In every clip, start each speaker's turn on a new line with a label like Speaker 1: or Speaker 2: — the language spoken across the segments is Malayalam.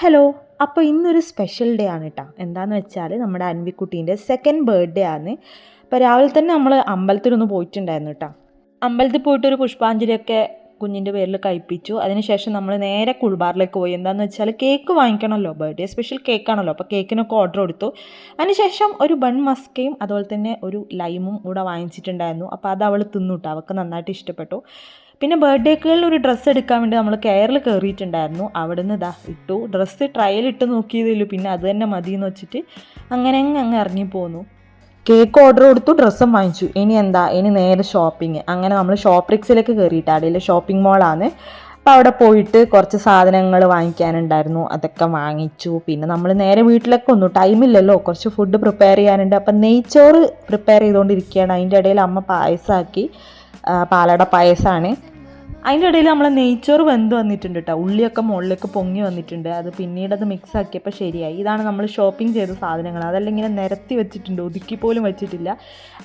Speaker 1: ഹലോ. അപ്പോൾ ഇന്നൊരു സ്പെഷ്യൽ ഡേ ആണ് കേട്ടോ. എന്താണെന്ന് വെച്ചാൽ നമ്മുടെ അൻവിക്കുട്ടീൻ്റെ സെക്കൻഡ് ബർത്ത്ഡേ ആണ്. അപ്പോൾ രാവിലെ തന്നെ നമ്മൾ അമ്പലത്തിലൊന്ന് പോയിട്ടുണ്ടായിരുന്നു കേട്ടോ. അമ്പലത്തിൽ പോയിട്ടൊരു പുഷ്പാഞ്ജലിയൊക്കെ കുഞ്ഞിൻ്റെ പേരിൽ കഴിപ്പിച്ചു. അതിനുശേഷം നമ്മൾ നേരെ കുൾബാറിലേക്ക് പോയി. എന്താണെന്ന് വെച്ചാൽ കേക്ക് വാങ്ങിക്കണമല്ലോ, ബർത്ത്ഡേ സ്പെഷ്യൽ കേക്കാണല്ലോ. അപ്പോൾ കേക്കിനൊക്കെ ഓർഡർ കൊടുത്തു. അതിനുശേഷം ഒരു ബൺ മസ്കയും അതുപോലെ തന്നെ ഒരു ലൈമും കൂടെ വാങ്ങിച്ചിട്ടുണ്ടായിരുന്നു. അപ്പോൾ അത് അവൾ തിന്നു കേട്ടോ. അവൾക്ക് നന്നായിട്ട് ഇഷ്ടപ്പെട്ടു. പിന്നെ ബർത്ത്ഡേക്കുകളിൽ ഒരു ഡ്രസ്സ് എടുക്കാൻ വേണ്ടി നമ്മൾ കെയറിൽ കയറിയിട്ടുണ്ടായിരുന്നു. അവിടെ നിന്ന് ഇതാ ഇട്ടു. ഡ്രസ്സ് ട്രയൽ ഇട്ട് നോക്കിയതേ പിന്നെ അത് തന്നെ മതി എന്ന് വെച്ചിട്ട് അങ്ങനെ അങ്ങ് ഇറങ്ങിപ്പോന്നു. കേക്ക് ഓർഡർ കൊടുത്തു, ഡ്രസ്സും വാങ്ങിച്ചു. ഇനി നേരെ ഷോപ്പിംഗ്. അങ്ങനെ നമ്മൾ ഷോപ്രിക്സിലേക്ക് കയറിയിട്ട് അടിയിൽ ഷോപ്പിംഗ് മോളാണ്. അപ്പോൾ അവിടെ പോയിട്ട് കുറച്ച് സാധനങ്ങൾ വാങ്ങിക്കാനുണ്ടായിരുന്നു, അതൊക്കെ വാങ്ങിച്ചു. പിന്നെ നമ്മൾ നേരെ വീട്ടിലേക്ക് വന്നു. ടൈമില്ലല്ലോ, കുറച്ച് ഫുഡ് പ്രിപ്പയർ ചെയ്യാനുണ്ട്. അപ്പം നെയ്ച്ചോറ് പ്രിപ്പയർ ചെയ്തുകൊണ്ടിരിക്കുകയാണ്. അതിൻ്റെ ഇടയിൽ അമ്മ പായസമാക്കി, പാലട പായസമാണ്. അതിൻ്റെ ഇടയിൽ നമ്മൾ നെയ്ച്ചോറ് വെന്ത് വന്നിട്ടുണ്ട് കേട്ടോ. ഉള്ളിയൊക്കെ മുകളിലേക്ക് പൊങ്ങി വന്നിട്ടുണ്ട്. അത് പിന്നീട് അത് മിക്സ് ആക്കിയപ്പോൾ ശരിയായി. ഇതാണ് നമ്മൾ ഷോപ്പിംഗ് ചെയ്ത സാധനങ്ങൾ. അതെല്ലാം ഇങ്ങനെ നിരത്തി വെച്ചിട്ടുണ്ട്, ഒതുക്കി പോലും വെച്ചിട്ടില്ല.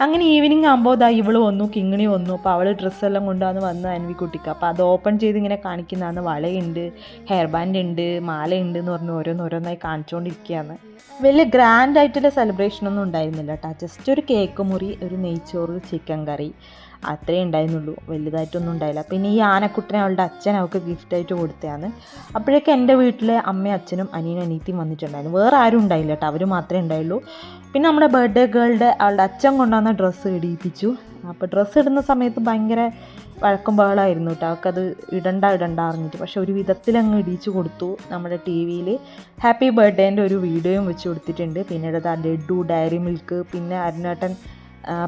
Speaker 1: അങ്ങനെ ഈവനിങ് ആകുമ്പോൾ ഇതാ ഇവള് വന്നു, കിങ്ങിണി വന്നു. അപ്പോൾ അവൾ ഡ്രസ്സെല്ലാം കൊണ്ടുവന്ന് അൻവിക്കുട്ടിക്ക്. അപ്പോൾ അത് ഓപ്പൺ ചെയ്ത് ഇങ്ങനെ കാണിക്കുന്നതാണ്. വളയുണ്ട്, ഹെയർ ബാൻഡ് ഉണ്ട്, മാലയുണ്ട് എന്ന് പറഞ്ഞ് ഓരോന്നോരോന്നായി കാണിച്ചുകൊണ്ടിരിക്കുകയാണ്. വലിയ ഗ്രാൻഡ് ആയിട്ടുള്ള സെലിബ്രേഷനൊന്നും ഉണ്ടായിരുന്നില്ല കേട്ടോ. ജസ്റ്റ് ഒരു കേക്ക് മുറി, ഒരു നെയ്ച്ചോറ്, ചിക്കൻ കറി, അത്രേ ഉണ്ടായിരുന്നുള്ളൂ. വലുതായിട്ടൊന്നും ഉണ്ടായില്ല. പിന്നെ ഈ ആനക്കുട്ടനെ അവളുടെ അച്ഛൻ അവൾക്ക് ഗിഫ്റ്റായിട്ട് കൊടുത്തതാണ്. അപ്പോഴേക്കും എൻ്റെ വീട്ടിലെ അമ്മയും അച്ഛനും അനിയനും അനിയത്തിയും വന്നിട്ടുണ്ടായിരുന്നു. വേറെ ആരും ഉണ്ടായില്ല കേട്ടോ, അവർ മാത്രമേ ഉണ്ടായുള്ളൂ. പിന്നെ നമ്മുടെ ബർത്ത്ഡേ ഗേളുടെ അവളുടെ അച്ഛൻ കൊണ്ടുവന്ന ഡ്രസ്സ് ഇടിയിപ്പിച്ചു. അപ്പോൾ ഡ്രസ്സ് ഇടുന്ന സമയത്ത് ഭയങ്കര വഴക്കം ബഹളമായിരുന്നു കേട്ടോ. അവൾക്കത് ഇടണ്ട അറിഞ്ഞിട്ട്. പക്ഷെ ഒരു വിധത്തിലങ്ങ് ഇടിച്ചു കൊടുത്തു. നമ്മുടെ ടി വിയിൽ ഹാപ്പി ബർത്ത്ഡേൻ്റെ ഒരു വീഡിയോയും വെച്ച് കൊടുത്തിട്ടുണ്ട്. പിന്നീട് ലഡു, ഡയറി മിൽക്ക്, പിന്നെ അരുണേട്ടൻ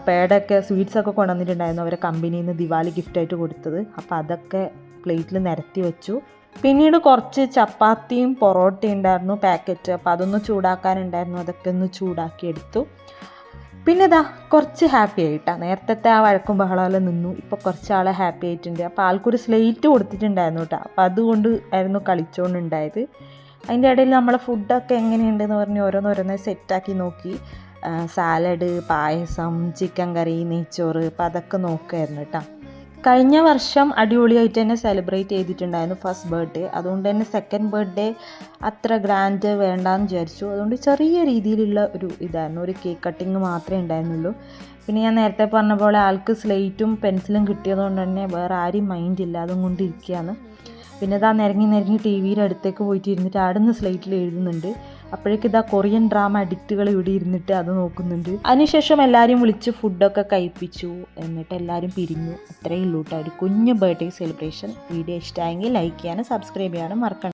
Speaker 1: പേടൊക്കെ സ്വീറ്റ്സൊക്കെ കൊണ്ടുവന്നിട്ടുണ്ടായിരുന്നു. അവരെ കമ്പനിയിൽ നിന്ന് ദിവാലി ഗിഫ്റ്റായിട്ട് കൊടുത്തത്. അപ്പോൾ അതൊക്കെ പ്ലേറ്റിൽ നിരത്തി വെച്ചു. പിന്നീട് കുറച്ച് ചപ്പാത്തിയും പൊറോട്ടയും ഉണ്ടായിരുന്നു പാക്കറ്റ്. അപ്പോൾ അതൊന്ന് ചൂടാക്കാനുണ്ടായിരുന്നു, അതൊക്കെ ഒന്ന് ചൂടാക്കി എടുത്തു. പിന്നെ ഇതാ കുറച്ച് ഹാപ്പി ആയിട്ടാണ്. നേരത്തെ ആ വഴക്കും ബഹളമെല്ലാം നിന്നു. ഇപ്പോൾ കുറച്ചാളെ ഹാപ്പി ആയിട്ടുണ്ട്. അപ്പോൾ ആൾക്കൊരു സ്ലേറ്റ് കൊടുത്തിട്ടുണ്ടായിരുന്നു കേട്ടോ. അപ്പോൾ അതുകൊണ്ട് ആയിരുന്നു കളിച്ചുകൊണ്ടുണ്ടായത്. അതിൻ്റെ ഇടയിൽ നമ്മളെ ഫുഡൊക്കെ എങ്ങനെയുണ്ടെന്ന് പറഞ്ഞ് ഓരോന്നോരോന്ന് സെറ്റാക്കി നോക്കി. സാലഡ്, പായസം, ചിക്കൻ കറി, നെയ്ച്ചോറ്, അപ്പോൾ അതൊക്കെ നോക്കുമായിരുന്നു കേട്ടോ. കഴിഞ്ഞ വർഷം അടിപൊളിയായിട്ട് തന്നെ സെലിബ്രേറ്റ് ചെയ്തിട്ടുണ്ടായിരുന്നു ഫസ്റ്റ് ബർത്ത്ഡേ. അതുകൊണ്ട് തന്നെ സെക്കൻഡ് ബർത്ത്ഡേ അത്ര ഗ്രാൻഡ് വേണ്ടാന്ന് വിചാരിച്ചു. അതുകൊണ്ട് ചെറിയ രീതിയിലുള്ള ഒരു ഇതായിരുന്നു, ഒരു കേക്ക് കട്ടിങ് മാത്രമേ ഉണ്ടായിരുന്നുള്ളൂ. പിന്നെ ഞാൻ നേരത്തെ പറഞ്ഞ പോലെ ആൾക്ക് സ്ലേറ്റും പെൻസിലും കിട്ടിയതുകൊണ്ട് തന്നെ വേറെ ആരും മൈൻഡില്ല, അതും കൊണ്ടിരിക്കുകയാണ്. പിന്നെ ഇതാ നിരങ്ങി ടി വിയുടെ അടുത്തേക്ക് പോയിട്ട് ഇരുന്നിട്ട് അവിടുന്ന് സ്ലേറ്റിൽ എഴുതുന്നുണ്ട്. അപ്പോഴേക്കും ഇതാ കൊറിയൻ ഡ്രാമ അഡിക്റ്റുകൾ ഇവിടെ ഇരുന്നിട്ട് അത് നോക്കുന്നുണ്ട്. അതിനുശേഷം എല്ലാവരും വിളിച്ച് ഫുഡൊക്കെ കഴിപ്പിച്ചു. എന്നിട്ട് എല്ലാവരും പിരിഞ്ഞു. അത്രയേ ഉള്ളൂ കേട്ടോ, ഒരു കുഞ്ഞ് ബർത്ത്ഡേ സെലിബ്രേഷൻ. വീഡിയോ ഇഷ്ടമായെങ്കിൽ ലൈക്ക് ചെയ്യാനും സബ്സ്ക്രൈബ് ചെയ്യാനും മറക്കണം.